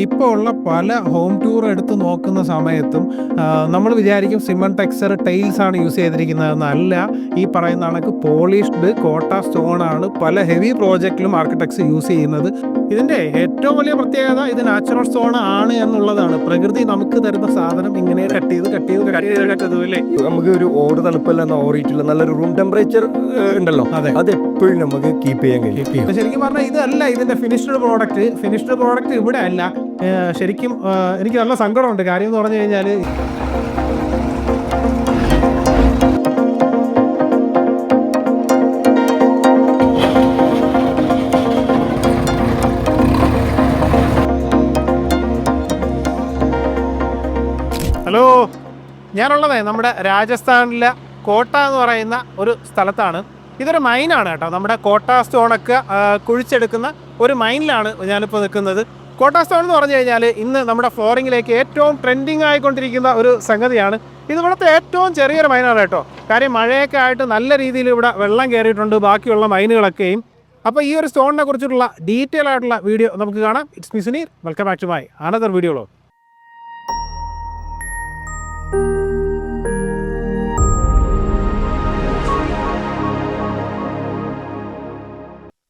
ഇപ്പോൾ ഉള്ള പല ഹോം ടൂർ എടുത്ത് നോക്കുന്ന സമയത്തും നമ്മൾ വിചാരിക്കും സിമൺ ടെക്സ്ചർ ടൈൽസ് ആണ് യൂസ് ചെയ്തിരിക്കുന്നതെന്നല്ല. ഈ പറയുന്ന കണക്ക് പോളിഷ്ഡ് കോട്ട സ്റ്റോൺ ആണ് പല ഹെവി പ്രോജക്റ്റിലും ആർക്കിടെക്ട്സ് യൂസ് ചെയ്യുന്നത്. ഇതിൻ്റെ ഏറ്റവും വലിയ പ്രത്യേകത ഇത് നാച്ചുറൽ സ്റ്റോൺ ആണ് എന്നുള്ളതാണ്. പ്രകൃതി നമുക്ക് തരുന്ന സാധനം ഇങ്ങനെ കട്ട് ചെയ്ത് അല്ലേ. നമുക്ക് ഒരു ഓട് തണുപ്പല്ല ഓറിയിട്ടുള്ള നല്ലൊരു റൂം ടെമ്പറേച്ചർ ഉണ്ടല്ലോ, അതെ, അത് എപ്പോഴും നമുക്ക് കീപ്പ് ചെയ്യാൻ കഴിയും. ശരിക്കും പറഞ്ഞാൽ ഇതല്ല ഇതിന്റെ ഫിനിഷ്ഡ് പ്രോഡക്റ്റ് ഇവിടെ അല്ല. ശരിക്കും എനിക്ക് നല്ല സങ്കടമുണ്ട്. കാര്യം എന്ന് പറഞ്ഞു കഴിഞ്ഞാൽ ഹലോ, ഞാനുള്ളതേ നമ്മുടെ രാജസ്ഥാനിലെ കോട്ട എന്ന് പറയുന്ന ഒരു സ്ഥലത്താണ്. ഇതൊരു മൈനാണ് കേട്ടോ. നമ്മുടെ കോട്ട സ്റ്റോണൊക്കെ കുഴിച്ചെടുക്കുന്ന ഒരു മൈനിലാണ് ഞാനിപ്പോൾ നിൽക്കുന്നത്. കോട്ട സ്റ്റോൺ എന്ന് പറഞ്ഞു കഴിഞ്ഞാൽ ഇന്ന് നമ്മുടെ ഫ്ലോറിങ്ങിലേക്ക് ഏറ്റവും ട്രെൻഡിങ് ആയിക്കൊണ്ടിരിക്കുന്ന ഒരു സംഗതിയാണ്. ഇത് ഇവിടുത്തെ ഏറ്റവും ചെറിയൊരു മൈനാണ് കേട്ടോ. കാര്യം മഴയൊക്കെ ആയിട്ട് നല്ല രീതിയിൽ ഇവിടെ വെള്ളം കയറിയിട്ടുണ്ട് ബാക്കിയുള്ള മൈനുകളൊക്കെയും. അപ്പോൾ ഈ ഒരു സ്റ്റോണിനെ കുറിച്ചിട്ടുള്ള ഡീറ്റെയിൽ ആയിട്ടുള്ള വീഡിയോ നമുക്ക് കാണാം. It's me Suneer, welcome back to my another video.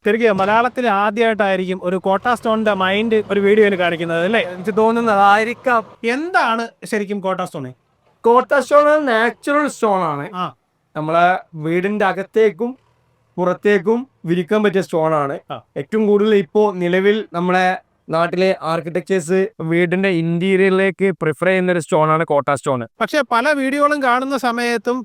ശരിക്കും മലയാളത്തിൽ ആദ്യമായിട്ടായിരിക്കും ഒരു കോട്ട സ്റ്റോണിന്റെ മൈൻഡ് ഒരു വീഡിയോയിൽ കാണിക്കുന്നത് അല്ലേ? എനിക്ക് തോന്നുന്നതായിരിക്കാം. എന്താണ് ശരിക്കും കോട്ട സ്റ്റോൺ? കോട്ട സ്റ്റോൺ നാച്ചുറൽ സ്റ്റോൺ ആണ്. നമ്മളെ വീടിന്റെ അകത്തേക്കും പുറത്തേക്കും വിരിക്കാൻ പറ്റിയ സ്റ്റോൺ ആണ്. ഏറ്റവും കൂടുതൽ ഇപ്പോ നിലവിൽ നമ്മുടെ നാട്ടിലെ ആർക്കിടെക്ചേഴ്സ് വീടിന്റെ ഇന്റീരിയറിലേക്ക് പ്രിഫർ ചെയ്യുന്ന ഒരു സ്റ്റോൺ ആണ് കോട്ട സ്റ്റോൺ. പക്ഷെ പല വീഡിയോകളും കാണുന്ന സമയത്തും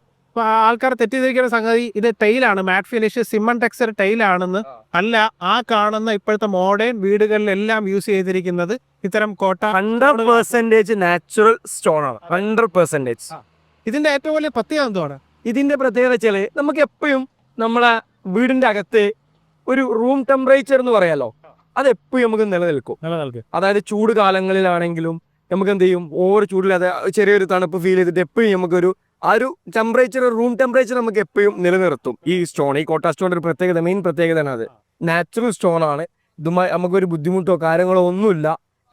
ആൾക്കാർ തെറ്റിദ്ധരിക്കുന്ന സംഗതി ഇത് ടൈലാണ്, മാറ്റ് ഫിനിഷ് സിമൺ ടെക്സ്ചർ ടൈലാണെന്ന്. അല്ല, ആ കാണുന്ന ഇപ്പോഴത്തെ മോഡേൺ വീടുകളിലെല്ലാം യൂസ് ചെയ്തിരിക്കുന്നത് ഇത്തരം കോട്ട 100% നാച്ചുറൽ സ്റ്റോൺ ആണ്. 100%. ഇതിന്റെ ഏറ്റവും വലിയ പ്രത്യേകത എന്താണ്? ഇതിന്റെ പ്രത്യേകത വെച്ചാല് നമുക്ക് എപ്പോഴും നമ്മളെ വീടിന്റെ അകത്ത് ഒരു റൂം ടെമ്പറേച്ചർ എന്ന് പറയാലോ, അത് എപ്പോഴും നമുക്ക് നിലനിൽക്കും. അതായത് ചൂട് കാലങ്ങളിലാണെങ്കിലും നമുക്ക് എന്ത് ചെയ്യും, ഓവർ ചൂടില്ലാതെ ചെറിയൊരു തണുപ്പ് ഫീൽ ചെയ്തിട്ട് എപ്പോഴും നമുക്കൊരു ആ ഒരു ടെമ്പറേച്ചർ, റൂം ടെമ്പറേച്ചർ നമുക്ക് എപ്പോഴും നിലനിർത്തും ഈ സ്റ്റോൺ. ഈ കോട്ട സ്റ്റോണിന്റെ ഒരു പ്രത്യേകത, മെയിൻ പ്രത്യേകതയാണ് അത്. നാച്ചുറൽ സ്റ്റോൺ ആണ്. ഇതുമായി നമുക്കൊരു ബുദ്ധിമുട്ടോ കാര്യങ്ങളോ ഒന്നുമില്ല.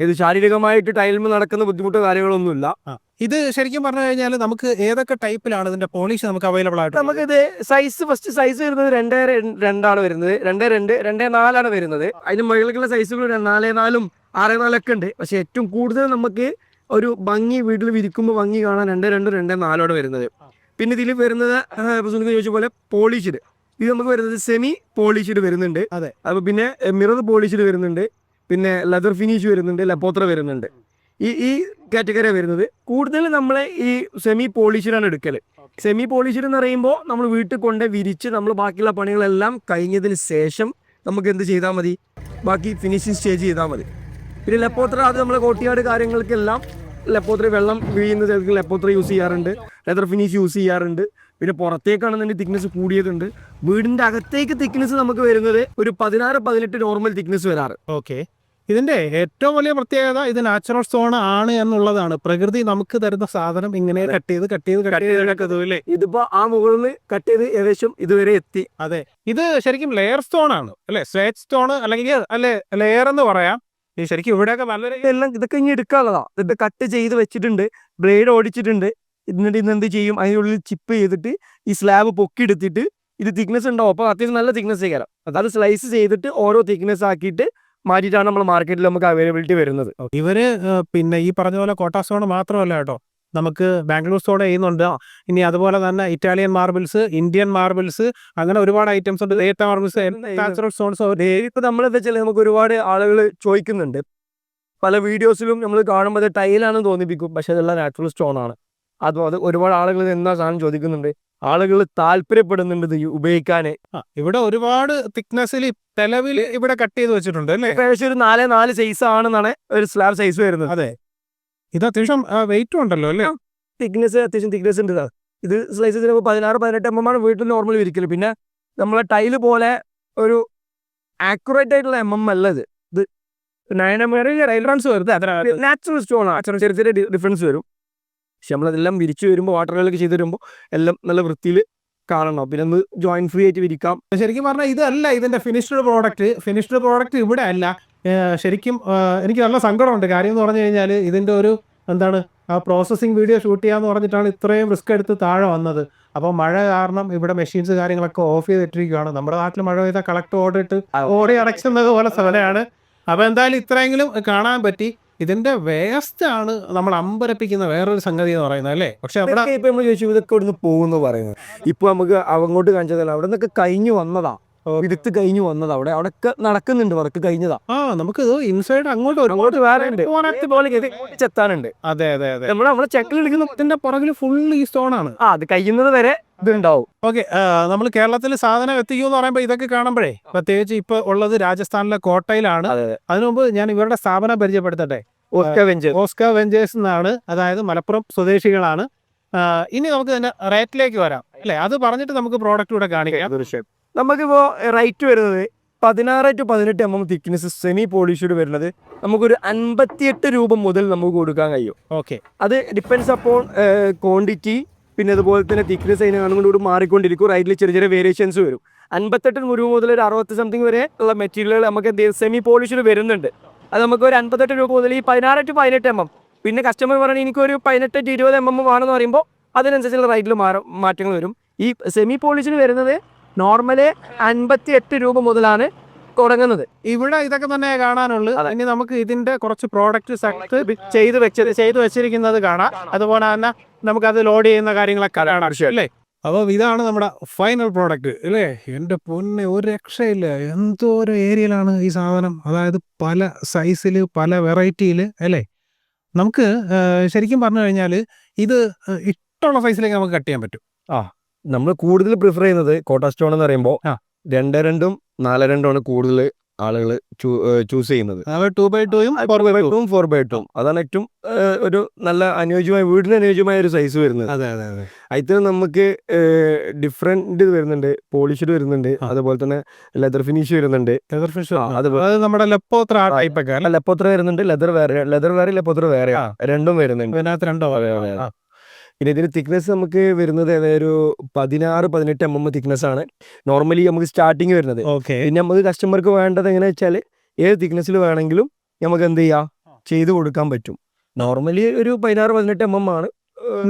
ഇത് ശാരീരികമായിട്ട് ടൈലിൽ നടക്കുന്ന ബുദ്ധിമുട്ടോ കാര്യങ്ങളോ ഒന്നുമില്ല. ഇത് ശരിക്കും പറഞ്ഞു കഴിഞ്ഞാൽ നമുക്ക് ഏതൊക്കെ ടൈപ്പിലാണ് ഇതിന്റെ പോളിഷ് നമുക്ക് അവൈലബിൾ ആയിട്ട്? നമുക്കിത് ഫസ്റ്റ് സൈസ് വരുന്നത് 2.2 വരുന്നത്, 2.2, 2.4 വരുന്നത്. അതിന് മുകളിലുള്ള സൈസുകൾ 4.4, 6.4 ഒക്കെ ഉണ്ട്. പക്ഷെ ഏറ്റവും കൂടുതൽ നമുക്ക് ഒരു ഭംഗി വീട്ടിൽ വിരിക്കുമ്പോൾ ഭംഗി കാണാൻ 2.2, 2.4 വരുന്നത്. പിന്നെ ഇതിൽ വരുന്നത് ചോദിച്ച പോലെ പോളിഷ്ഡ്. ഇത് നമുക്ക് വരുന്നത് സെമി പോളിഷ്ഡ് വരുന്നുണ്ട്. അതെ. അപ്പൊ പിന്നെ മിറർ പോളിഷ്ഡ് വരുന്നുണ്ട്, പിന്നെ ലെതർ ഫിനിഷ് വരുന്നുണ്ട്, ലപ്പോത്ര വരുന്നുണ്ട്. ഈ കാറ്റഗറി വരുന്നത്. കൂടുതൽ നമ്മളെ ഈ സെമി പോളിഷ്ഡാണ് എടുക്കല്. സെമി പോളിഷ്ഡ് എന്ന് പറയുമ്പോൾ നമ്മൾ വീട്ടിൽ കൊണ്ട് വിരിച്ച് നമ്മൾ ബാക്കിയുള്ള പണികളെല്ലാം കഴിഞ്ഞതിന് ശേഷം നമുക്ക് എന്ത് ചെയ്താൽ മതി, ബാക്കി ഫിനിഷിങ് സ്റ്റേജ് ചെയ്താൽ മതി. പിന്നെ ലെപ്പോത്ര, അത് നമ്മൾ കോട്ടിയാട് കാര്യങ്ങൾക്കെല്ലാം ലെപ്പോത്ര വെള്ളം വീഴുന്ന ലെപ്പോത്ര യൂസ് ചെയ്യാറുണ്ട്, ലെതർ ഫിനിഷ് യൂസ് ചെയ്യാറുണ്ട്. പിന്നെ പുറത്തേക്കാണെന്നുണ്ടെങ്കിൽ തിക്നെസ് കൂടിയതുണ്ട്. വീടിന്റെ അകത്തേക്ക് തിക്നെസ് നമുക്ക് വരുന്നത് ഒരു 16-18 നോർമൽ തിക്നെസ് വരാറ്. ഓക്കെ. ഇതിന്റെ ഏറ്റവും വലിയ പ്രത്യേകത ഇത് നാച്ചുറൽ സ്റ്റോൺ ആണ് എന്നുള്ളതാണ്. പ്രകൃതി നമുക്ക് തരുന്ന സാധനം ഇങ്ങനെ കട്ട് ചെയ്ത് ഇതിപ്പോ ആ മുകളിൽ കട്ട് ചെയ്ത് ഏകദേശം ഇതുവരെ എത്തി. അതെ, ഇത് ശരിക്കും ലെയർ സ്റ്റോൺ ആണ് അല്ലെ? സ്ലേറ്റ് സ്റ്റോൺ അല്ലെങ്കിൽ അല്ലെ ലെയർ എന്ന് പറയാം. ഈ ശരിക്കും ഇവിടെയൊക്കെ നല്ലൊരു എല്ലാം ഇതൊക്കെ ഇനി എടുക്കാനുള്ളതാ. ഇത് കട്ട് ചെയ്ത് വെച്ചിട്ടുണ്ട്, ബ്ലേഡ് ഓടിച്ചിട്ടുണ്ട്. എന്നിട്ട് ഇന്ന് എന്ത് ചെയ്യും, അതിനുള്ളിൽ ചിപ്പ് ചെയ്തിട്ട് ഈ സ്ലാബ് പൊക്കിയെടുത്തിട്ട് ഇത് തിക്നെസ് ഉണ്ടാവും. അപ്പോൾ അത്യാവശ്യം നല്ല തിക്നെസ് ചെയ്യാം. അത് സ്ലൈസ് ചെയ്തിട്ട് ഓരോ തിക്നെസ് ആക്കിയിട്ട് മാറ്റിയിട്ടാണ് നമ്മൾ മാർക്കറ്റിൽ നമുക്ക് അവൈലബിലിറ്റി വരുന്നത്. ഇവര് പിന്നെ ഈ പറഞ്ഞ പോലെ കോട്ട സ്റ്റോൺ മാത്രമല്ല കേട്ടോ, നമുക്ക് ബാംഗ്ലൂർ സ്റ്റോൺ ചെയ്യുന്നുണ്ട്. ഇനി അതുപോലെ തന്നെ ഇറ്റാലിയൻ മാർബിൾസ്, ഇന്ത്യൻ മാർബിൾസ്, അങ്ങനെ ഒരുപാട് ഐറ്റംസ് ഉണ്ട്. Marbles, natural stones. ഇപ്പൊ നമ്മളെന്താ വെച്ചാൽ നമുക്ക് ഒരുപാട് ആളുകൾ ചോദിക്കുന്നുണ്ട്. പല വീഡിയോസിലും നമ്മൾ കാണുമ്പോൾ അത് ടൈലാണെന്ന് തോന്നിപ്പിക്കും, പക്ഷെ അതെല്ലാം നാച്ചുറൽ സ്റ്റോൺ ആണ്. അത് ഒരുപാട് ആളുകൾ എന്താ സാധനം ചോദിക്കുന്നുണ്ട്. ആളുകൾ താല്പര്യപ്പെടുന്നുണ്ട് ഇത് ഉപയോഗിക്കാന്. ഇവിടെ ഒരുപാട് തിക്നെസ്സിൽ നിലവിൽ ഇവിടെ കട്ട് ചെയ്ത് വെച്ചിട്ടുണ്ട് അല്ലേ? ഏകദേശം ഒരു 4.4 സൈസ് ആണെന്നാണ് ഒരു സ്ലാബ് സൈസ് വരുന്നത്. അതെ, ഇത് അത്യാവശ്യം വെയിറ്റും ഉണ്ടല്ലോ അല്ലേ? തിക്നെസ് അത്യാവശ്യം തിക്നെസ് ഉണ്ട്. ഇത് സ്ലൈസ് 16-18 mm ആണ് വീട്ടിൽ നോർമൽ വിരിക്കല്. പിന്നെ നമ്മളെ ടൈല് പോലെ ഒരു ആക്യുറേറ്റ് ആയിട്ടുള്ള അല്ല ഇത്. 9 mm ഡിഫറൻസ് വരുന്നത്. നാച്ചുറൽ സ്റ്റോൺ ആണ്, ചെറിയ ചെറിയ ഡിഫറൻസ് വരും. പക്ഷെ നമ്മളതെല്ലാം വിരിച്ചു വരുമ്പോൾ വാട്ടറുകളൊക്കെ ചെയ്ത് വരുമ്പോൾ എല്ലാം നല്ല വൃത്തിയിൽ കാണണം. പിന്നെ ഒന്ന് ജോയിന്റ് ഫ്രീ ആയിട്ട് വിരിക്കാം. ശരിക്കും പറഞ്ഞാൽ ഇതല്ല ഇതിന്റെ ഫിനിഷ്ഡ് പ്രോഡക്റ്റ് ഇവിടെ അല്ല. ശരിക്കും എനിക്ക് നല്ല സങ്കടമുണ്ട്. കാര്യം എന്ന് പറഞ്ഞു കഴിഞ്ഞാൽ ഇതിൻ്റെ ഒരു എന്താണ് ആ പ്രോസസ്സിങ് വീഡിയോ ഷൂട്ട് ചെയ്യാന്ന് പറഞ്ഞിട്ടാണ് ഇത്രയും റിസ്ക് എടുത്ത് താഴെ വന്നത്. അപ്പോൾ മഴ കാരണം ഇവിടെ മെഷീൻസ് കാര്യങ്ങളൊക്കെ ഓഫ് ചെയ്തിട്ടിരിക്കുകയാണ്. നമ്മുടെ നാട്ടിൽ മഴ പെയ്താൽ കളക്ടർ ഓടിട്ട് ഓടി അടയ്ക്കുന്നത് പോലെ സ്ഥലമാണ്. അപ്പോൾ എന്തായാലും ഇത്രയെങ്കിലും കാണാൻ പറ്റി. ഇതിന്റെ വേസ്റ്റ് ആണ് നമ്മൾ അമ്പരപ്പിക്കുന്ന വേറൊരു സംഗതി എന്ന് പറയുന്നത് അല്ലേ. പക്ഷെ അവിടെ ഇപ്പൊ നമ്മൾ ചോദിച്ചു ഇതൊക്കെ ഇവിടുന്ന് പോകുന്നു പറയുന്നത്. ഇപ്പൊ നമുക്ക് അങ്ങോട്ട് കാണിച്ചതല്ല, അവിടെ നിന്നൊക്കെ കഴിഞ്ഞു വന്നതാ, വിടുത്ത് കഴിഞ്ഞു വന്നതാ. അവിടെയൊക്കെ നടക്കുന്നുണ്ട്, വർക്ക് കഴിഞ്ഞതാ. നമുക്ക് ഇൻസൈഡ് അങ്ങോട്ട് വേറെ ഉണ്ട്, ചെത്താനുണ്ട്. അതെ അതെ അതെ, നമ്മളെ ചെക്കിൽ എടുക്കുന്നതിന്റെ പുറകിൽ ഫുൾ ഈ സ്റ്റോൺ ആണ്. അത് കഴിയുന്നത് വരെ ഇതുണ്ടാവും. ഓക്കെ, നമ്മൾ കേരളത്തിൽ സാധനം എത്തിക്കുമെന്ന് പറയുമ്പോൾ ഇതൊക്കെ കാണുമ്പോഴേ, പ്രത്യേകിച്ച് ഇപ്പൊ ഉള്ളത് രാജസ്ഥാനിലെ കോട്ടയിലാണ്. അതിനു മുമ്പ് ഞാൻ ഇവരുടെ സ്ഥാപനം പരിചയപ്പെടുത്തട്ടെ. ഓസ്കാർ വെഞ്ചേഴ്സ് എന്നാണ്, അതായത് മലപ്പുറം സ്വദേശികളാണ്. ഇനി നമുക്ക് തന്നെ റേറ്റിലേക്ക് വരാം അല്ലെ. അത് പറഞ്ഞിട്ട് നമുക്ക് പ്രോഡക്റ്റ് കൂടെ കാണിക്കാം. നമുക്കിപ്പോ റേറ്റ് വരുന്നത് 16 to 18 mm thickness semi polished വരുന്നത് നമുക്കൊരു 58 രൂപ മുതൽ നമുക്ക് കൊടുക്കാൻ കഴിയും. ഓക്കെ, അത് ഡിപ്പെൻസ് അപ്പോൺ ക്വാണ്ടിറ്റി, പിന്നെ അതുപോലെ തന്നെ തിക്നെസ് അതിനോട് മാറിക്കൊണ്ടിരിക്കും. റൈറ്റിൽ ചെറിയ ചെറിയ വേരിയേഷൻസ് വരും. 58 രൂപ മുതൽ ഒരു 60 സംതിങ് വരെ ഉള്ള മെറ്റീരിയലുകൾ നമുക്ക് സെമി പോളിഷ്ഡ് വരുന്നുണ്ട്. അത് നമുക്ക് ഒരു 58 രൂപ മുതൽ ഈ 16 to 18 mm. പിന്നെ കസ്റ്റമർ പറഞ്ഞാൽ എനിക്കൊരു 18 to 20 mm വേണമെന്ന് പറയുമ്പോൾ അതിനനുസരിച്ചുള്ള റൈറ്റിൽ മാറ്റങ്ങൾ വരും. ഈ സെമി പോളിഷ്ഡ് വരുന്നത് നോർമല് 58 രൂപ മുതലാണ് തുടങ്ങുന്നത്. ഇവിടെ ഇതൊക്കെ തന്നെ കാണാനുള്ളൂ. ഇനി നമുക്ക് ഇതിന്റെ കുറച്ച് പ്രോഡക്റ്റ് ചെയ്ത് വെച്ചിരിക്കുന്നത് കാണാം. അതുപോലെ തന്നെ നമുക്കത് ലോഡ് ചെയ്യുന്ന കാര്യങ്ങളൊക്കെ കാണാം അല്ലേ. അപ്പോൾ ഇതാണ് നമ്മുടെ ഫൈനൽ പ്രോഡക്റ്റ് അല്ലേ. എൻ്റെ പൊന്നെ, ഒരു രക്ഷയില്ല. എന്തോ ഒരു ഏരിയയിലാണ് ഈ സാധനം, അതായത് പല സൈസിൽ പല വെറൈറ്റിയിൽ അല്ലേ. നമുക്ക് ശരിക്കും പറഞ്ഞു കഴിഞ്ഞാൽ ഇത് ഇഷ്ടമുള്ള സൈസിലേക്ക് നമുക്ക് കട്ട് ചെയ്യാൻ പറ്റും. നമ്മൾ കൂടുതൽ പ്രിഫർ ചെയ്യുന്നത് കോട്ട സ്റ്റോൺ എന്ന് പറയുമ്പോൾ 2x2 4x2 കൂടുതൽ ആളുകൾ ചൂസ് ചെയ്യുന്നത്. 2x2 4x2 അതാണ് ഏറ്റവും ഒരു നല്ല അനുയോജ്യമായ, വീടിന് അനുയോജ്യമായ ഒരു സൈസ് വരുന്നത്. അതെ അതെ അതെ. അതിൽ നമുക്ക് ഡിഫറെന്റ് വരുന്നുണ്ട്, പോളിഷ്ഡ് വരുന്നുണ്ട്, അതുപോലെ തന്നെ ലെതർ ഫിനിഷ് വരുന്നുണ്ട്. നമ്മുടെ ലെപ്പോത്ര വരുന്നുണ്ട്, ലെതർ വേറെ ലെപ്പോത്ര വേറെ, രണ്ടും വരുന്നുണ്ട്. പിന്നെ ഇതിന് തിക്നെസ് നമുക്ക് വരുന്നത് ഒരു 16-18 mm തിക്നെസ് ആണ് നോർമലി നമുക്ക് സ്റ്റാർട്ടിങ് വരുന്നത്. പിന്നെ നമുക്ക് കസ്റ്റമർക്ക് വേണ്ടത് എങ്ങനെയാ വെച്ചാൽ ഏത് തിക്നെസ്സിൽ വേണമെങ്കിലും നമുക്ക് എന്ത് ചെയ്യാം, ചെയ്ത് കൊടുക്കാൻ പറ്റും. നോർമലി ഒരു 16-18 mm ആണ്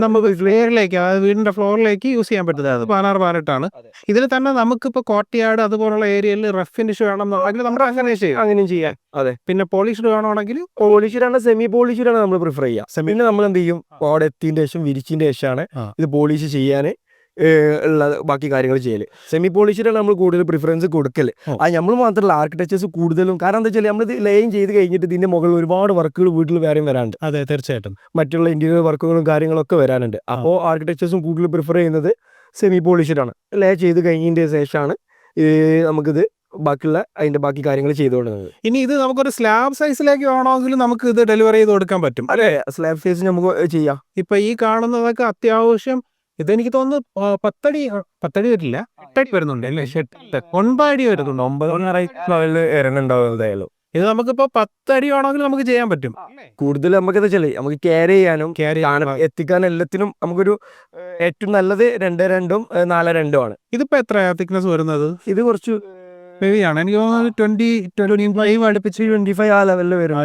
നമുക്ക് ഫ്ലെയറിലേക്ക്, അതായത് വീടിന്റെ ഫ്ലോറിലേക്ക് യൂസ് ചെയ്യാൻ പറ്റുന്നത്. അത് 16-18 ഇതിൽ തന്നെ നമുക്കിപ്പോൾ കോട്ടയാട് അതുപോലുള്ള ഏരിയയിൽ റഫ് ഫിനിഷ് വേണമെന്നുണ്ടെങ്കിൽ നമുക്ക് അങ്ങനെയും ചെയ്യാം. അതെ, പിന്നെ പോളിഷ്ഡ് വേണമെങ്കിൽ പോളിഷ്ഡാണ്, സെമി പോളിഷ്ഡാണ് നമ്മൾ പ്രിഫർ ചെയ്യുക. പിന്നെ നമ്മൾ എന്ത് ചെയ്യും, അവിടെ എത്തിയതിന്റെ ശേഷം വിരിച്ചതിന്റെ ശേഷമാണ് ഇത് പോളിഷ് ചെയ്യാൻ ഉള്ള ബാക്കി കാര്യങ്ങൾ ചെയ്യല്. സെമി പോളിഷിലാണ് നമ്മൾ കൂടുതൽ പ്രിഫറൻസ് കൊടുക്കല്. അത് നമ്മൾ മാത്രമല്ല, ആർക്കിടെക്ചേഴ്സ് കൂടുതലും. കാരണം എന്താ വെച്ചാൽ നമ്മളിത് ലേയിങ് ചെയ്ത് കഴിഞ്ഞിട്ട് ഇതിന്റെ മുകളിൽ ഒരുപാട് വർക്കുകൾ വീട്ടിൽ വേറെയും വരാനുണ്ട്. അതെ, തീർച്ചയായിട്ടും മറ്റുള്ള ഇന്റീരിയർ വർക്കുകളും കാര്യങ്ങളൊക്കെ വരാനുണ്ട്. അപ്പോൾ ആർക്കിടെക്ചേഴ്സും കൂടുതൽ പ്രിഫർ ചെയ്യുന്നത് സെമി പോളിഷ്ഡാണ്. ലേ ചെയ്ത് കഴിഞ്ഞതിന്റെ ശേഷമാണ് നമുക്കിത് ബാക്കിയുള്ള അതിന്റെ ബാക്കി കാര്യങ്ങൾ ചെയ്തുകൊണ്ടിരുന്നത്. ഇനി ഇത് നമുക്കൊരു സ്ലാബ് സൈസിലേക്ക് വേണമെങ്കിൽ നമുക്ക് ഇത് ഡെലിവറി ചെയ്ത് കൊടുക്കാൻ പറ്റും. അതെ, സ്ലാബ് സൈസ് നമുക്ക് ചെയ്യാം. ഇപ്പൊ ഈ കാണുന്നതൊക്കെ അത്യാവശ്യം ഇതെനിക്ക് തോന്നുന്നു 10 അടി വരില്ല, 8 അടി വരുന്നുണ്ട് അല്ലേ. 9 അടി വരുന്നുണ്ട്, 9 ഇത് നമുക്കിപ്പോ 10 അടി വേണമെങ്കിൽ നമുക്ക് ചെയ്യാൻ പറ്റും. കൂടുതൽ നമുക്ക് നമുക്ക് ക്യാരി ചെയ്യാനും എത്തിക്കാനും എല്ലാത്തിനും നമുക്കൊരു ഏറ്റവും നല്ലത് 2x2 4x2 ആണ്. ഇതിപ്പോ എത്രയാ തിക്നെസ് വരുന്നത്? ഇത് കുറച്ച് ഹെവി ആണ്, എനിക്ക് തോന്നുന്നത് 25 അടുപ്പിച്ച് 25 ആ ലെവലിൽ വരുന്നു.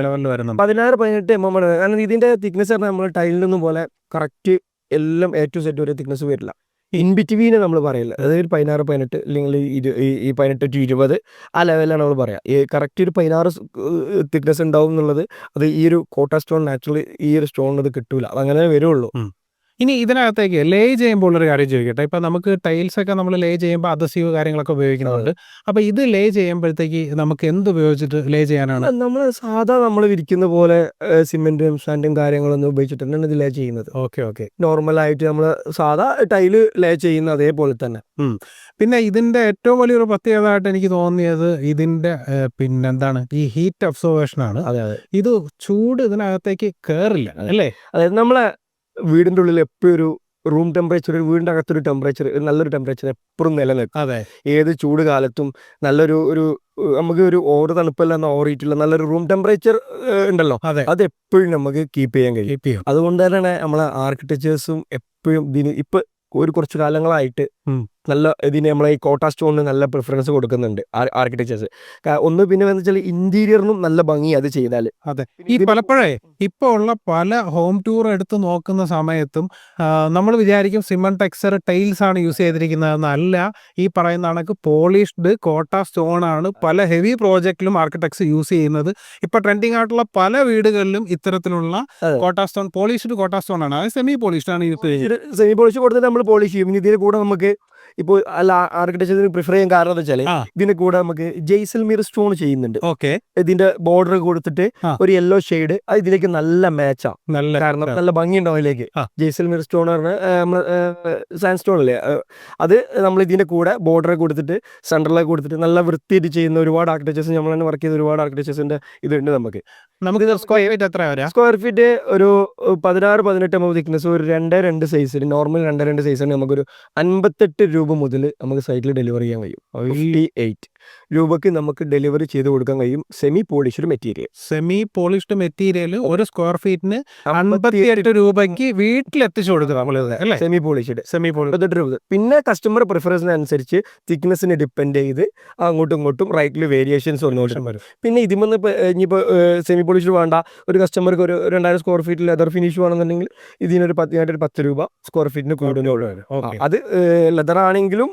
16-18 mm ആണ്. കാരണം ഇതിന്റെ തിക്നെസ് പറഞ്ഞാൽ നമ്മൾ ടൈലിനൊന്നും പോലെ കറക്റ്റ് എല്ലാം A to Z വരെ തിക്നെസ് വരില്ല. ഇൻ ബിറ്റ്വീനെ നമ്മൾ പറയില്ല, അതായത് 16-18 അല്ലെങ്കിൽ ഈ 18 to 20 ആ ലെവലിലാണ് നമ്മൾ പറയാം. കറക്റ്റ് ഒരു 16 തിക്നെസ് ഉണ്ടാവും എന്നുള്ളത് അത് ഈ ഒരു കോട്ട സ്റ്റോൺ നാച്ചുറലി ഈ ഒരു സ്റ്റോൺ അത് കിട്ടൂല, അതങ്ങനെ വരുള്ളൂ. ഇനി ഇതിനകത്തേക്ക് ലേ ചെയ്യുമ്പോൾ ഒരു കാര്യം ചോദിക്കട്ടെ. ഇപ്പം നമുക്ക് ടൈൽസ് ഒക്കെ നമ്മൾ ലേ ചെയ്യുമ്പോൾ അദസീവ് കാര്യങ്ങളൊക്കെ ഉപയോഗിക്കുന്നുണ്ട്. അപ്പോൾ ഇത് ലേ ചെയ്യുമ്പോഴത്തേക്ക് നമുക്ക് എന്ത് ഉപയോഗിച്ചിട്ട് ലേ ചെയ്യാനാണ്? നമ്മൾ സാധാ നമ്മൾ വിരിക്കുന്ന പോലെ സിമെന്റും സാൻഡും കാര്യങ്ങളൊന്നും ഉപയോഗിച്ചിട്ടാണ് ഇത് ലേ ചെയ്യുന്നത്. ഓക്കെ. നോർമലായിട്ട് നമ്മൾ സാധാ ടൈല് ലേ ചെയ്യുന്ന അതേപോലെ തന്നെ. പിന്നെ ഇതിന്റെ ഏറ്റവും വലിയൊരു പ്രത്യേകതയായിട്ട് എനിക്ക് തോന്നിയത് ഇതിന്റെ പിന്നെന്താണ്, ഈ ഹീറ്റ് അബ്സോർവേഷൻ ആണ്. ഇത് ചൂട് ഇതിനകത്തേക്ക് കയറില്ല അല്ലേ. അതായത് നമ്മളെ വീടിന്റെ ഉള്ളിൽ എപ്പോഴും ഒരു റൂം ടെമ്പറേച്ചർ, വീടിന്റെ അകത്തൊരു ടെമ്പറേച്ചർ, നല്ലൊരു ടെമ്പറേച്ചർ എപ്പോഴും നിലനിൽക്കും. അതെ, ഏത് ചൂട് കാലത്തും നല്ലൊരു നമുക്ക് ഒരു ഓവർ തണുപ്പല്ല ഓറിയിട്ടുള്ള നല്ലൊരു റൂം ടെമ്പറേച്ചർ ഉണ്ടല്ലോ, അത് എപ്പോഴും നമുക്ക് കീപ്പ് ചെയ്യാൻ കഴിയും. അതുകൊണ്ട് തന്നെ നമ്മളെ ആർക്കിടെക്ചേഴ്സും എപ്പോഴും ഇതിന് ഇപ്പൊ കുറച്ച് കാലങ്ങളായിട്ട് നല്ല ഇതിന് നമ്മളെ ഈ കോട്ട സ്റ്റോണിന് നല്ല പ്രിഫറൻസ് കൊടുക്കുന്നുണ്ട് ആർക്കിടെക്ചേഴ്സ്. ഒന്ന് പിന്നെ എന്ന് വെച്ചാൽ ഇന്റീരിയറിനും നല്ല ഭംഗി അത് ചെയ്താൽ. അതെ, ഈ പലപ്പോഴേ ഇപ്പോൾ ഉള്ള പല ഹോം ടൂർ എടുത്ത് നോക്കുന്ന സമയത്തും നമ്മൾ വിചാരിക്കും സിമന്റ് ടെക്സ്ചർ ടൈൽസ് ആണ് യൂസ് ചെയ്തിരിക്കുന്നതെന്നല്ല. ഈ പറയുന്ന കണക്ക് പോളിഷ്ഡ് കോട്ട സ്റ്റോൺ ആണ് പല ഹെവി പ്രോജക്റ്റിലും ആർക്കിടെക്ട്സ് യൂസ് ചെയ്യുന്നത്. ഇപ്പൊ ട്രെൻഡിങ് ആയിട്ടുള്ള പല വീടുകളിലും ഇത്തരത്തിലുള്ള കോട്ട സ്റ്റോൺ, പോളിഷ്ഡ് കോട്ട സ്റ്റോൺ ആണ്, അത് സെമി പോളിഷ്ഡ് ആണ് യൂസ് ചെയ്യുന്നത്. സെമി പോളിഷ് കൊടുത്തിട്ട് നമ്മൾ പോളിഷ് ചെയ്യും. ഇതിന് കൂടെ നമുക്ക് ഇപ്പോൾ അല്ല ആർക്കിടെക്ചറിന് പ്രിഫർ ചെയ്യാൻ കാരണം എന്താ വെച്ചാൽ ഇതിന്റെ കൂടെ നമുക്ക് ജെയ്സൽമീർ സ്റ്റോൺ ചെയ്യുന്നുണ്ട്. ഓക്കെ, ഇതിന്റെ ബോർഡർ കൊടുത്തിട്ട് ഒരു യെല്ലോ ഷെയ്ഡ് അത് ഇതിലേക്ക് നല്ല മാച്ചാ, നല്ല കാരണം നല്ല ഭംഗിയുണ്ടാവും ഇതിലേക്ക്. ജെയ്സൽമീർ സ്റ്റോൺ സാൻഡ് സ്റ്റോൺ അല്ലേ അത്, നമ്മൾ ഇതിന്റെ കൂടെ ബോർഡർ കൊടുത്തിട്ട് സെൻട്രലിലേക്ക് കൊടുത്തിട്ട് നല്ല വൃത്തിയായിട്ട് ചെയ്യുന്ന ഒരുപാട് ആർക്കിടെക്ചേഴ്സ്, നമ്മൾ തന്നെ വർക്ക് ചെയ്ത ഒരുപാട് ആർക്കിടെക്ചേഴ്സിന്റെ ഇതുണ്ട്. നമുക്ക് സ്ക്വയർ ഫീറ്റ് എത്ര വരാം? സ്ക്വയർ ഫീറ്റ് ഒരു 16-18 mm തിക്നെസ്, ഒരു 2-2 സൈസിൽ നോർമൽ 2-2 സൈസിന് നമുക്കൊരു 58 രൂപ മുതൽ നമുക്ക് സൈറ്റിൽ ഡെലിവറി ചെയ്യാൻ കഴിയും. 58 രൂപക്ക് നമുക്ക് ഡെലിവറി ചെയ്ത് കൊടുക്കാൻ കഴിയും semi polished material. Semi polished material ഒരു സ്ക്വയർ ഫീറ്റിന് 58 രൂപയ്ക്ക് വീട്ടിലെത്തിച്ചു കൊടുക്കുക നമ്മൾ, അല്ലേ? സെമി പോളിഷ്ഡ് 58 രൂപ. പിന്നെ കസ്റ്റമർ പ്രിഫറൻസിനനുസരിച്ച് തിക്നെസ്സിന് ഡിപ്പെൻഡ് ചെയ്ത് അങ്ങോട്ടും ഇങ്ങോട്ടും റൈറ്റിൽ വേരിയേഷൻസ് വരും. പിന്നെ ഇതിമെന്ന് ഇനിയിപ്പോൾ സെമി പോളിഷ്ഡ് വേണ്ട ഒരു കസ്റ്റമർക്ക് ഒരു 2000 സ്ക്വയർ ഫീറ്റിൽ ലെതർ ഫിനിഷ് വേണമെന്നുണ്ടെങ്കിൽ ഇതിനൊരു 10 രൂപ സ്ക്വയർ ഫീറ്റിന് കൂടുന്നുള്ളൂ. അത് ലെതർ ആണെങ്കിലും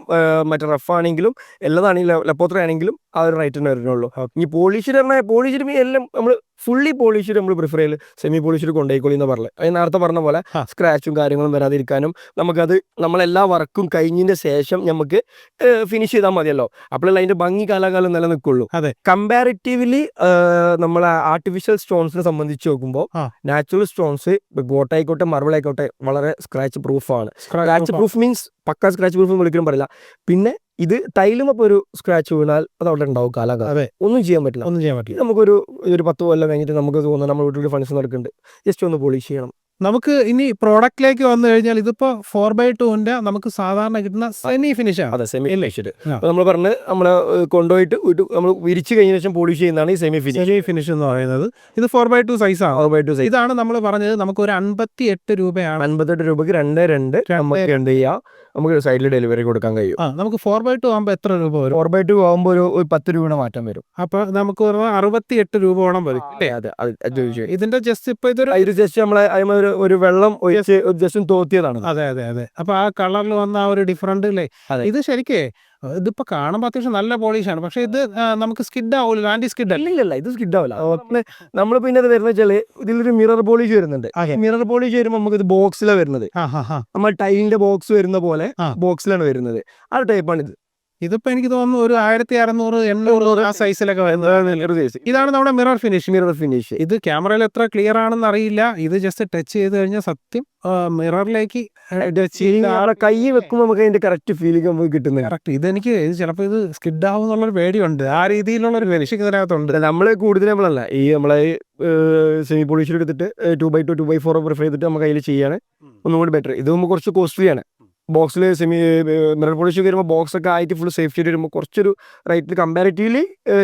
മറ്റേ റഫ് ആണെങ്കിലും എല്ലാതാണെങ്കിലും ലപ്പോത്ര ആണെങ്കിലും ആ ഒരു റേറ്റ് തന്നെ വരുന്നുള്ളൂ. ഈ പോളിഷ്ഡ് പറഞ്ഞാൽ പോളിഷ്ഡ് എല്ലാം നമ്മൾ ഫുള്ളി പോളിഷ്ഡ് നമ്മൾ പ്രിഫർ ചെയ്യൽ സെമി പോളിഷ്ഡ് കൊണ്ടുപോയിക്കോളി എന്ന് പറഞ്ഞത്. അത് നേരത്തെ പറഞ്ഞ പോലെ സ്ക്രാച്ചും കാര്യങ്ങളും വരാതിരിക്കാനും നമുക്കത് നമ്മളെല്ലാ വർക്കും കഴിഞ്ഞതിന്റെ ശേഷം നമുക്ക് ഫിനിഷ് ചെയ്താൽ മതിയല്ലോ, അപ്പോഴല്ല അതിന്റെ ഭംഗി കാലാകാലം നിലനിൽക്കുള്ളൂ. അതെ, കമ്പാരിറ്റീവ്ലി നമ്മളെ ആർട്ടിഫിഷ്യൽ സ്റ്റോൺസിനെ സംബന്ധിച്ച് നോക്കുമ്പോൾ നാച്ചുറൽ സ്റ്റോൺസ് ഗോട്ട ആയിക്കോട്ടെ മാർബിൾ ആയിക്കോട്ടെ വളരെ സ്ക്രാച്ച് പ്രൂഫാണ്. സ്ക്രാച്ച് പ്രൂഫ് മീൻസ് പക്ക സ്ക്രാച്ച് പ്രൂഫ് എന്ന് വിളിക്കാൻ പറയില്ല. പിന്നെ ഇത് ടൈലും അപ്പോൾ ഒരു സ്ക്രാച്ച് വീണാൽ അത് അവിടെ ഉണ്ടാവും കാലാകാലം, ഒന്നും ചെയ്യാൻ പറ്റില്ല. നമുക്കൊരു 10 കൊല്ലം കഴിഞ്ഞിട്ട് നമുക്ക് തോന്നുന്നു നമ്മുടെ വീട്ടിൽ ഫങ്ഷൻ നടക്കുന്നുണ്ട്, ജസ്റ്റ് ഒന്ന് പോളിഷ് ചെയ്യണം. നമുക്ക് ഇനി പ്രോഡക്റ്റിലേക്ക് വന്നു കഴിഞ്ഞാൽ ഇതിപ്പോ 4x2 നമുക്ക് സാധാരണ കിട്ടുന്ന സെമി ഫിനിഷ് ആണ്. അതെ, സെമി ഫിനിഷ്ഡ്. നമ്മൾ പറഞ്ഞ് നമ്മള് കൊണ്ടുപോയിട്ട് നമ്മൾ വിരിച്ചു കഴിഞ്ഞ ശേഷം പോളിഷ് ചെയ്യുന്നതാണ് ഈ സെമി ഫിനിഷ് എന്ന് പറയുന്നത്. ഇത് 4x2 സൈസാണ്. 4x2 സൈസ് ഇതാണ് നമ്മൾ പറഞ്ഞത്. നമുക്ക് ഒരു 58 രൂപയാണ്. 58 രൂപയ്ക്ക് 2 നമുക്ക് എന്ത് ചെയ്യാം, നമുക്ക് സൈഡിൽ ഡെലിവറി കൊടുക്കാൻ കഴിയും. നമുക്ക് 4x2 ആകുമ്പോൾ എത്ര രൂപ വരും? 4x2 ആകുമ്പോൾ ഒരു 10 രൂപ മാറ്റം വരും. അപ്പൊ നമുക്ക് 68 രൂപയോളം വരും. ഇതിന്റെ ജസ്റ്റ് ഇപ്പൊ ഇതൊരു ജസ്റ്റ് നമ്മളെ ഒരു വെള്ളം ഒഴിച്ച് ജസ്റ്റ് തോത്തിയതാണ്. അതെ. അപ്പൊ ആ കളറിൽ വന്ന ആ ഒരു ഡിഫറൻറ്റ് അല്ലേ? ഇത് ശരിക്കേ ഇതിപ്പോ കാണുമ്പോൾ അത്യാവശ്യം നല്ല പോളിഷാണ്, പക്ഷെ ഇത് നമുക്ക് സ്കിഡ് ആവില്ല, ആന്റി സ്കിഡ് അല്ല, ഇത് സ്കിഡ് ആവില്ല. നമ്മൾ പിന്നെ അത് വരുന്ന വെച്ചാൽ ഇതിലൊരു മിറർ പോളിഷ് വരുന്നുണ്ട്. മിറർ പോളിഷ് വരുമ്പോൾ നമുക്ക് ഇത് ബോക്സിലാണ് വരുന്നത്. നമ്മൾ ടൈലിന്റെ ബോക്സ് വരുന്ന പോലെ ബോക്സിലാണ് വരുന്നത്. ആ ടൈപ്പാണ് ഇത്. ഇതിപ്പോ എനിക്ക് തോന്നുന്നു ഒരു 1600-800 ആ സൈസിലൊക്കെ വരുന്നത്. ഇതാണ് നമ്മുടെ മിറർ ഫിനിഷ്. ഇത് ക്യാമറയിൽ എത്ര ക്ലിയർ ആണെന്ന് അറിയില്ല. ഇത് ജസ്റ്റ് ടച്ച് ചെയ്ത് കഴിഞ്ഞാൽ സത്യം മിററിലേക്ക് കൈ വെക്കുമ്പോൾ നമുക്ക് അതിന്റെ കറക്റ്റ് ഫീലിംഗ് നമുക്ക് കിട്ടുന്നത്. കറക്റ്റ്. ഇതെനിക്ക് ചിലപ്പോൾ ഇത് സ്കിഡ് ആവും എന്നുള്ളൊരു പേടിയുണ്ട്. ആ രീതിയിലുള്ള ഒരു ഫിനിഷിംഗ് ഇതിനകത്തുണ്ട്. നമ്മൾ കൂടുതൽ നമ്മളല്ല ഈ നമ്മളെ സെമി പോളിഷിൽ എടുത്തിട്ട് 2x2 2x4 പ്രിഫർ ചെയ്തിട്ട് നമുക്ക് അതിൽ ചെയ്യാണ് ഒന്നുകൂടി ബെറ്റർ. ഇത് നമുക്ക് കുറച്ച് കോസ്റ്റ്ലിയാണ്. ബോക്സിൽ മിറർ പോളിഷ് വരുമ്പോൾ ബോക്സ് ഒക്കെ ആയിട്ട് ഫുൾ സേഫ്റ്റി വരുമ്പോൾ കുറച്ചൊരു റേറ്റ് കമ്പാരിറ്റീവ്ലി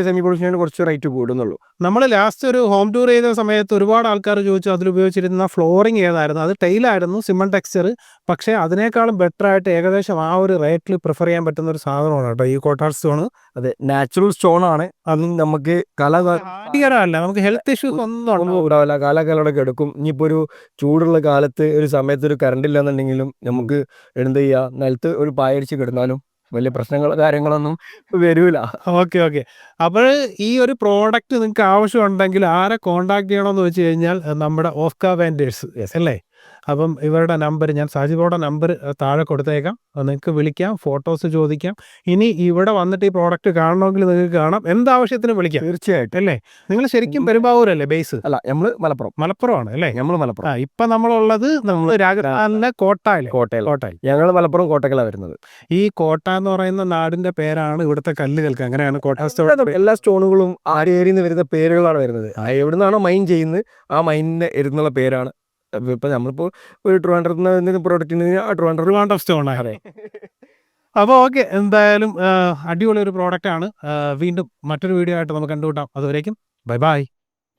സെമി പോളിഷിനാണ് കുറച്ച് റേറ്റ് കൂടുന്നുള്ളൂ. നമ്മൾ ലാസ്റ്റ് ഒരു ഹോം ടൂർ ചെയ്ത സമയത്ത് ഒരുപാട് ആൾക്കാർ ചോദിച്ചു അതിലുപയോഗിച്ചിരുന്ന ഫ്ലോറിങ് ഏതായിരുന്നു. അത് ടൈലായിരുന്നു, സിമന്റ് ടെക്സ്ചർ. പക്ഷേ അതിനേക്കാളും ബെറ്റർ ആയിട്ട് ഏകദേശം ആ ഒരു റേറ്റിൽ പ്രിഫർ ചെയ്യാൻ പറ്റുന്ന ഒരു സാധനമാണ് കേട്ടോ ഈ കോട്ട സ്റ്റോൺ. അതെ, നാച്ചുറൽ സ്റ്റോൺ ആണ്. അത് നമുക്ക് അല്ല, നമുക്ക് ഹെൽത്ത് ഇഷ്യൂസ് ഒന്നും ഉണ്ടാവില്ല, കാലാകാലമൊക്കെ എടുക്കും. ഇനിയിപ്പോൾ ഒരു ചൂടുള്ള കാലത്ത് ഒരു സമയത്ത് ഒരു കറണ്ട് ഇല്ലാന്നുണ്ടെങ്കിലും നമുക്ക് എന്ത് ചെയ്യുക, നിലത്ത് ഒരു പായടിച്ച് കിടന്നാലും വലിയ പ്രശ്നങ്ങളോ കാര്യങ്ങളൊന്നും വരൂല. ഓക്കെ. അപ്പോൾ ഈ ഒരു പ്രോഡക്റ്റ് നിങ്ങൾക്ക് ആവശ്യമുണ്ടെങ്കിൽ ആരെ കോൺടാക്ട് ചെയ്യണമെന്ന് വെച്ച് കഴിഞ്ഞാൽ നമ്മുടെ ഓസ്കാർ വെൻഡേഴ്സ് അല്ലേ? അപ്പം ഇവരുടെ നമ്പർ ഞാൻ സാജിബോയുടെ നമ്പർ താഴെ കൊടുത്തേക്കാം, നിങ്ങൾക്ക് വിളിക്കാം, ഫോട്ടോസ് ചോദിക്കാം. ഇനി ഇവിടെ വന്നിട്ട് ഈ പ്രോഡക്റ്റ് കാണണമെങ്കിൽ നിങ്ങൾക്ക് കാണാം, എന്താവശ്യത്തിന് വിളിക്കാം തീർച്ചയായിട്ടും. അല്ലേ? നിങ്ങൾ ശരിക്കും പെരുമ്പാവൂരല്ലേ ബേസ്? അല്ല, നമ്മൾ മലപ്പുറമാണ് അല്ലേ? നമ്മൾ മലപ്പുറം. ഇപ്പം നമ്മളുള്ളത് നമ്മൾ രാജസ്ഥാനിലെ കോട്ടയിൽ. ഞങ്ങൾ മലപ്പുറം കോട്ടക്കലാണ് വരുന്നത്. ഈ കോട്ട എന്ന് പറയുന്ന നാടിന്റെ പേരാണ് ഇവിടുത്തെ കല്ലുകൾക്ക്, അങ്ങനെയാണ് കോട്ട സ്റ്റോൺ. എല്ലാ സ്റ്റോണുകളും ആ ഏരിയയിൽ നിന്ന് വരുന്ന പേരുകളാണ് വരുന്നത്. എവിടുന്നാണോ മൈൻ ചെയ്യുന്നത് ആ മൈനിന്റെ ഇരുന്നുള്ള പേരാണ്. ഇപ്പൊ നമ്മളിപ്പോ ഒരു ട്രിവാൻഡ്രത്ത് പ്രോഡക്റ്റിന് ട്രിവാൻഡ്രം സ്റ്റോൺ ആണ്. അപ്പോൾ ഓക്കെ, എന്തായാലും അടിപൊളി ഒരു പ്രോഡക്റ്റ് ആണ്. വീണ്ടും മറ്റൊരു വീഡിയോ ആയിട്ട് നമുക്ക് കണ്ടുകൂട്ടാം. അതുവരേക്കും ബൈ.